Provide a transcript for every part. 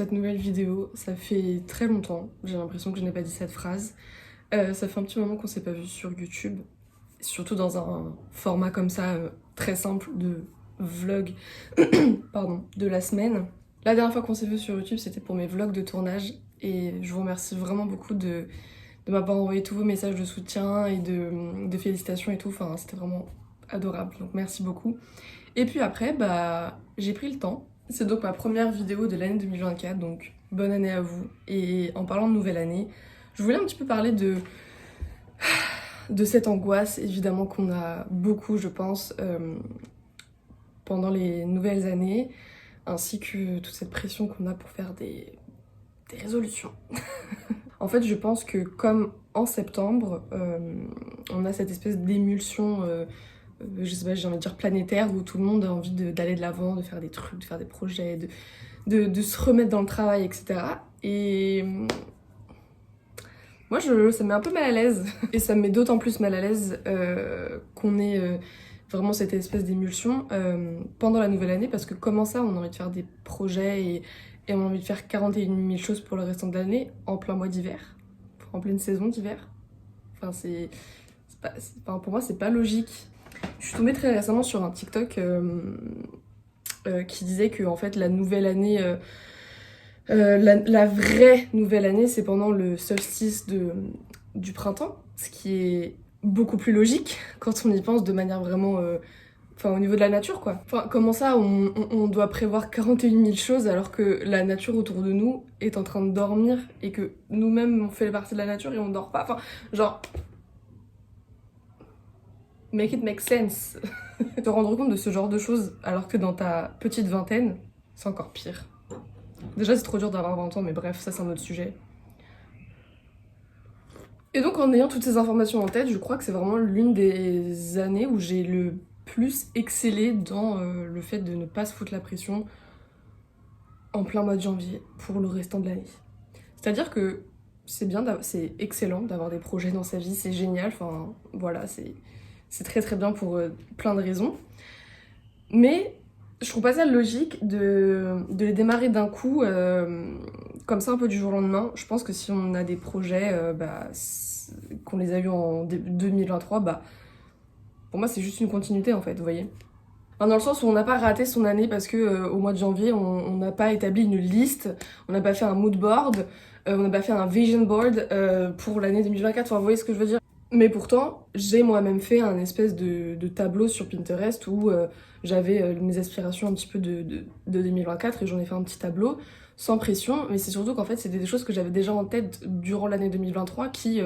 cette nouvelle vidéo. Ça fait très longtemps, j'ai l'impression que je n'ai pas dit cette phrase. Ça fait un petit moment qu'on s'est pas vu sur YouTube, surtout dans un format comme ça très simple de vlog pardon, de la semaine. La dernière fois qu'on s'est vu sur YouTube, c'était pour mes vlogs de tournage et je vous remercie vraiment beaucoup de m'avoir envoyé tous vos messages de soutien et de félicitations et tout. Enfin, c'était vraiment adorable, donc merci beaucoup. Et puis après, bah, j'ai pris le temps. C'est donc ma première vidéo de l'année 2024, donc bonne année à vous. Et en parlant de nouvelle année, je voulais un petit peu parler de cette angoisse, évidemment, qu'on a beaucoup, je pense, pendant les nouvelles années, ainsi que toute cette pression qu'on a pour faire des résolutions. En fait, je pense que comme en septembre, on a cette espèce d'émulsion, je sais pas, j'ai envie de dire planétaire, où tout le monde a envie d'aller de l'avant, de faire des trucs, de faire des projets, de se remettre dans le travail, etc. Et moi, ça me met un peu mal à l'aise. Et ça me met d'autant plus mal à l'aise qu'on ait vraiment cette espèce d'émulsion pendant la nouvelle année, parce que comment ça, on a envie de faire des projets et on a envie de faire 41 000 choses pour le restant de l'année en plein mois d'hiver, en pleine saison d'hiver. Enfin, pour moi, c'est pas logique. Je suis tombée très récemment sur un TikTok qui disait que en fait, la nouvelle année, la vraie nouvelle année, c'est pendant le solstice du printemps, ce qui est beaucoup plus logique quand on y pense de manière vraiment... Enfin, au niveau de la nature, quoi. Enfin, comment ça, on doit prévoir 41 000 choses alors que la nature autour de nous est en train de dormir et que nous-mêmes, on fait partie de la nature et on dort pas. Enfin, genre... Make it make sense. Te rendre compte de ce genre de choses alors que dans ta petite vingtaine, c'est encore pire. Déjà, c'est trop dur d'avoir 20 ans, mais bref, ça, c'est un autre sujet. Et donc, en ayant toutes ces informations en tête, je crois que c'est vraiment l'une des années où j'ai le plus excellé dans le fait de ne pas se foutre la pression en plein mois de janvier pour le restant de l'année. C'est-à-dire que c'est bien, c'est excellent d'avoir des projets dans sa vie, c'est génial, enfin voilà, c'est très très bien pour plein de raisons. Mais je trouve pas ça logique de les démarrer d'un coup, comme ça un peu du jour au lendemain. Je pense que si on a des projets, qu'on les a eus en 2023, bah pour moi c'est juste une continuité en fait, vous voyez. Enfin, dans le sens où on n'a pas raté son année parce que au mois de janvier on n'a pas établi une liste, on n'a pas fait un mood board, on n'a pas fait un vision board pour l'année 2024, enfin vous voyez ce que je veux dire. Mais pourtant, j'ai moi-même fait un espèce de tableau sur Pinterest où j'avais mes aspirations un petit peu de 2024 et j'en ai fait un petit tableau sans pression, mais c'est surtout qu'en fait c'était des choses que j'avais déjà en tête durant l'année 2023 qui,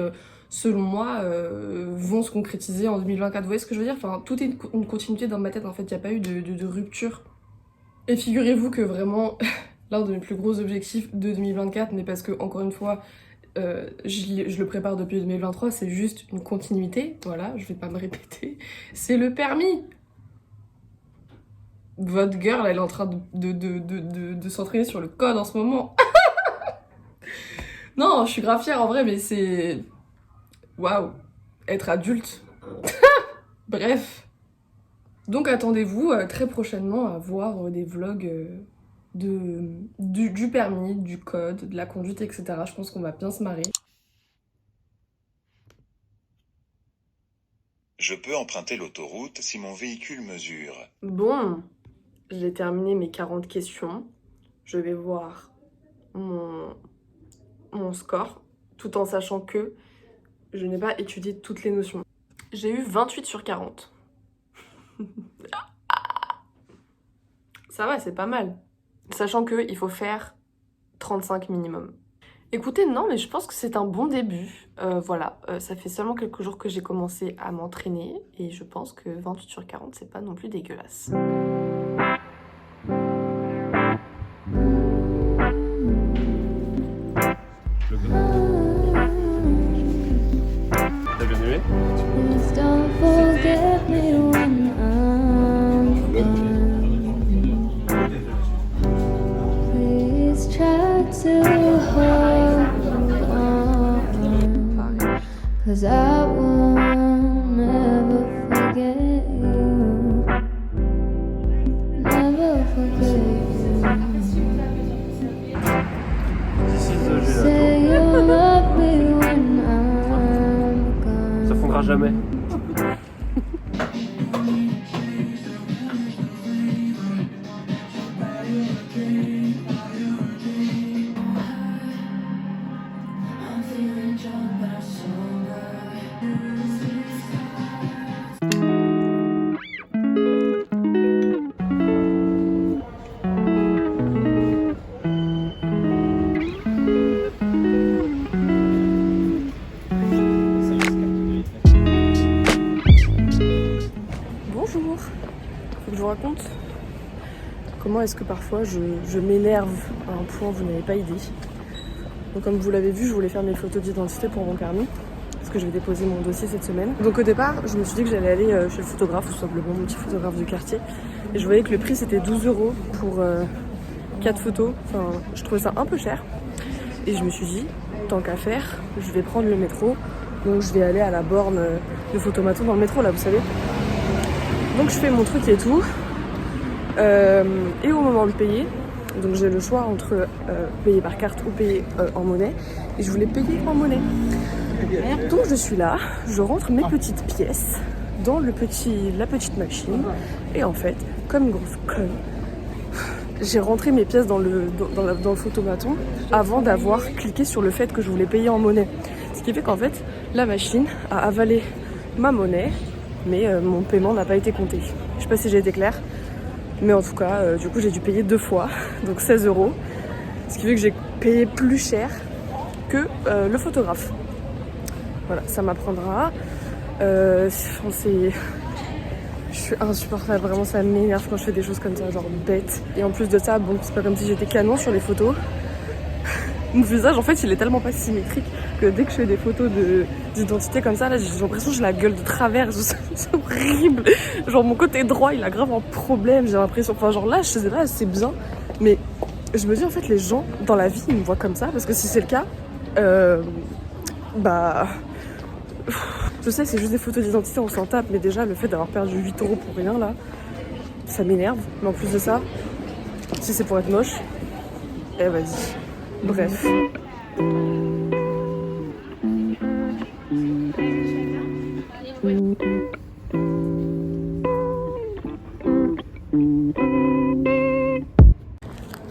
selon moi, vont se concrétiser en 2024. Vous voyez ce que je veux dire? Enfin, tout est une continuité dans ma tête, en fait, il n'y a pas eu de rupture. Et figurez-vous que vraiment, l'un de mes plus gros objectifs de 2024, mais parce que, encore une fois, je le prépare depuis 2023, c'est juste une continuité, voilà, je vais pas me répéter, c'est le permis. Votre girl, elle est en train de s'entraîner sur le code en ce moment. Non, je suis grave fière en vrai, mais c'est... Waouh, être adulte. Bref. Donc attendez-vous très prochainement à voir des vlogs du permis, du code, de la conduite, etc. Je pense qu'on va bien se marrer. Je peux emprunter l'autoroute si mon véhicule mesure. Bon, j'ai terminé mes 40 questions. Je vais voir mon score, tout en sachant que je n'ai pas étudié toutes les notions. J'ai eu 28 sur 40. Ça va, c'est pas mal. Sachant qu'il faut faire 35 minimum. Écoutez, non, mais je pense que c'est un bon début. Voilà, ça fait seulement quelques jours que j'ai commencé à m'entraîner et je pense que 28 sur 40, c'est pas non plus dégueulasse. T'as bien aimé? Please don't forget me when I'm gone. Please try to hold on, 'cause I will never forget you. Never forget you. à jamais. Bonjour. Faut que je vous raconte comment est-ce que parfois je m'énerve à un point vous n'avez pas idée. Donc comme vous l'avez vu, je voulais faire mes photos d'identité pour mon permis parce que je vais déposer mon dossier cette semaine. Donc au départ, je me suis dit que j'allais aller chez le photographe, ou simplement mon petit photographe du quartier. Et je voyais que le prix c'était 12 € pour 4 photos. Enfin, je trouvais ça un peu cher. Et je me suis dit, tant qu'à faire, je vais prendre le métro. Donc je vais aller à la borne de Photomaton dans le métro là, vous savez. Donc je fais mon truc et tout. Et au moment de payer, donc j'ai le choix entre payer par carte ou payer en monnaie. Et je voulais payer en monnaie. Donc je suis là, je rentre mes petites pièces dans la petite machine. Et en fait, comme une grosse conne, j'ai rentré mes pièces dans le photomaton avant d'avoir cliqué sur le fait que je voulais payer en monnaie. Ce qui fait qu'en fait, la machine a avalé ma monnaie, mais mon paiement n'a pas été compté. Je sais pas si j'ai été claire, mais en tout cas, du coup, j'ai dû payer 2 fois, donc 16 €. Ce qui fait que j'ai payé plus cher que le photographe. Voilà, ça m'apprendra. Je suis insupportable, vraiment ça m'énerve quand je fais des choses comme ça, genre bête. Et en plus de ça, bon, c'est pas comme si j'étais canon sur les photos. Mon visage, en fait, il est tellement pas symétrique que dès que je fais des photos d'identité comme ça, là, j'ai l'impression que j'ai la gueule de travers. C'est horrible. Genre, mon côté droit, il a grave un problème, j'ai l'impression. Enfin, genre là, je sais pas, c'est bien. Mais je me dis, en fait, les gens, dans la vie, ils me voient comme ça. Parce que si c'est le cas, bah... Je sais, c'est juste des photos d'identité, on s'en tape. Mais déjà, le fait d'avoir perdu 8 € pour rien, là, ça m'énerve. Mais en plus de ça, si c'est pour être moche, eh vas-y. Bref.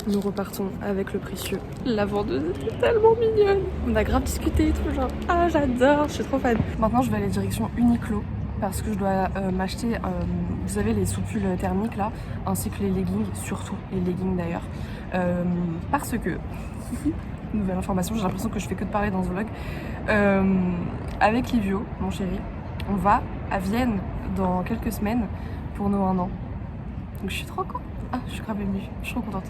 Nous repartons avec le précieux. La vendeuse était tellement mignonne. On a grave discuté et tout, genre ah j'adore, je suis trop fan. Maintenant je vais aller direction Uniqlo parce que je dois m'acheter, vous savez les soupules thermiques là, ainsi que les leggings, surtout les leggings d'ailleurs. Parce que, nouvelle information, j'ai l'impression que je fais que de parler dans ce vlog. Avec Livio, mon chéri, on va à Vienne dans quelques semaines pour nos 1 an. Donc je suis trop contente. Ah, je suis grave émue, je suis trop contente.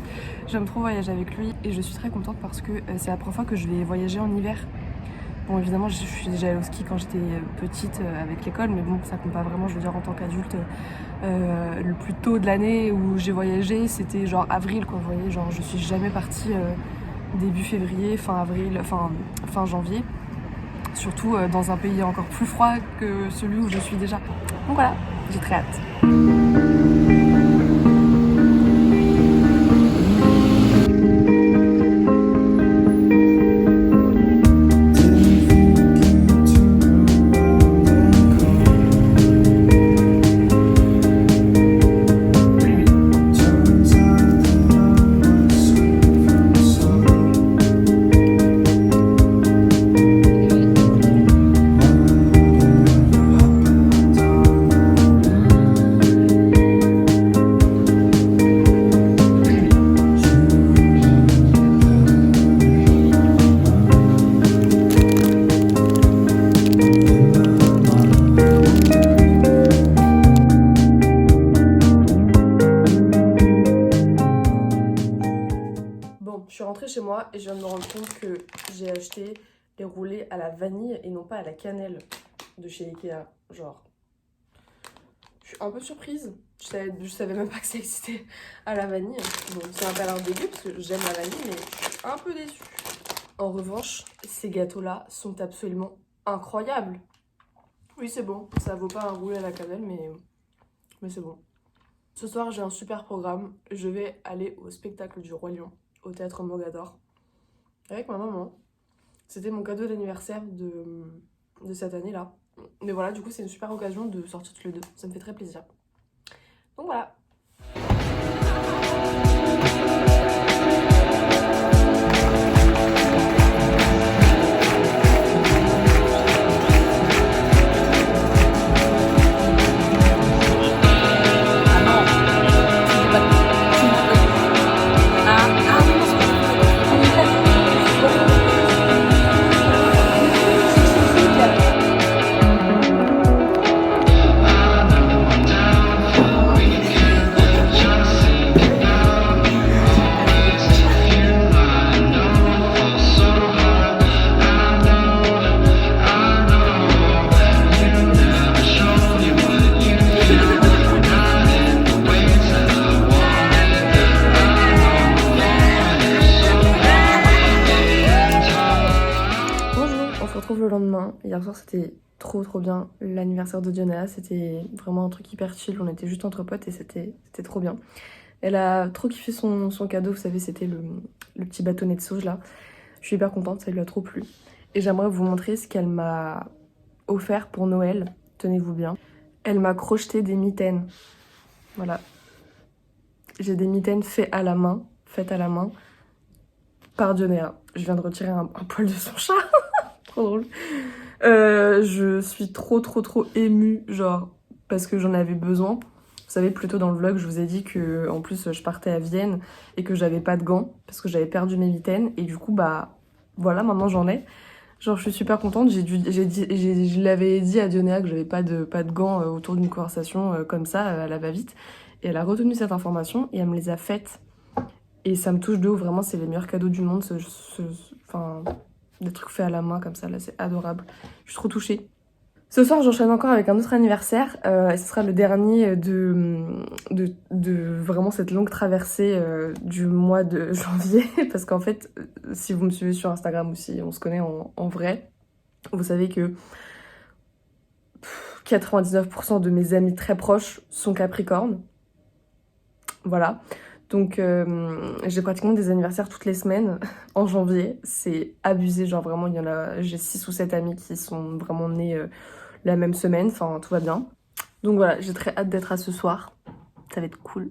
J'aime trop voyager avec lui et je suis très contente parce que c'est la première fois que je vais voyager en hiver. Bon, évidemment, je suis déjà allée au ski quand j'étais petite avec l'école, mais bon, ça compte pas vraiment, je veux dire, en tant qu'adulte. Le plus tôt de l'année où j'ai voyagé, c'était genre avril, quoi, vous voyez, genre je suis jamais partie début février, fin avril, fin janvier. Surtout dans un pays encore plus froid que celui où je suis déjà. Donc voilà, j'ai très hâte. Chez moi et je viens de me rendre compte que j'ai acheté les roulés à la vanille et non pas à la cannelle de chez Ikea. Genre, je suis un peu surprise. Je savais même pas que ça existait à la vanille. Bon, ça n'a pas l'air dégueu parce que j'aime la vanille, mais je suis un peu déçue. En revanche, ces gâteaux-là sont absolument incroyables. Oui, c'est bon. Ça vaut pas un roulé à la cannelle, mais c'est bon. Ce soir, j'ai un super programme. Je vais aller au spectacle du Roi Lion, au théâtre Mogador, avec ma maman. C'était mon cadeau d'anniversaire de cette année-là. Mais voilà, du coup, c'est une super occasion de sortir tous les deux. Ça me fait très plaisir. Donc voilà. Le lendemain, hier soir c'était trop bien, l'anniversaire de Diana, c'était vraiment un truc hyper chill, on était juste entre potes et c'était trop bien. Elle a trop kiffé son cadeau, vous savez, c'était le petit bâtonnet de sauge là. Je suis hyper contente, ça lui a trop plu. Et j'aimerais vous montrer ce qu'elle m'a offert pour Noël, tenez-vous bien. Elle m'a crocheté des mitaines, voilà. J'ai des mitaines faites à la main par Diana. Je viens de retirer un poil de son chat. Trop drôle. Je suis trop émue, genre, parce que j'en avais besoin. Vous savez, plus tôt dans le vlog, je vous ai dit que, en plus, je partais à Vienne et que j'avais pas de gants parce que j'avais perdu mes mitaines. Et du coup, bah, voilà, maintenant j'en ai. Genre, je suis super contente. Je l'avais dit à Dionéa que j'avais pas de gants autour d'une conversation comme ça, à la va-vite. Et elle a retenu cette information et elle me les a faites. Et ça me touche de ouf, vraiment, c'est les meilleurs cadeaux du monde. Enfin, des trucs faits à la main comme ça, là, c'est adorable. Je suis trop touchée. Ce soir, j'enchaîne encore avec un autre anniversaire. Et ce sera le dernier de vraiment cette longue traversée du mois de janvier. Parce qu'en fait, si vous me suivez sur Instagram ou si on se connaît en vrai, vous savez que 99% de mes amis très proches sont Capricornes. Voilà. Donc j'ai pratiquement des anniversaires toutes les semaines en janvier, c'est abusé, genre vraiment il y en a, j'ai 6 ou 7 amis qui sont vraiment nés la même semaine, enfin tout va bien. Donc voilà, j'ai très hâte d'être à ce soir, ça va être cool.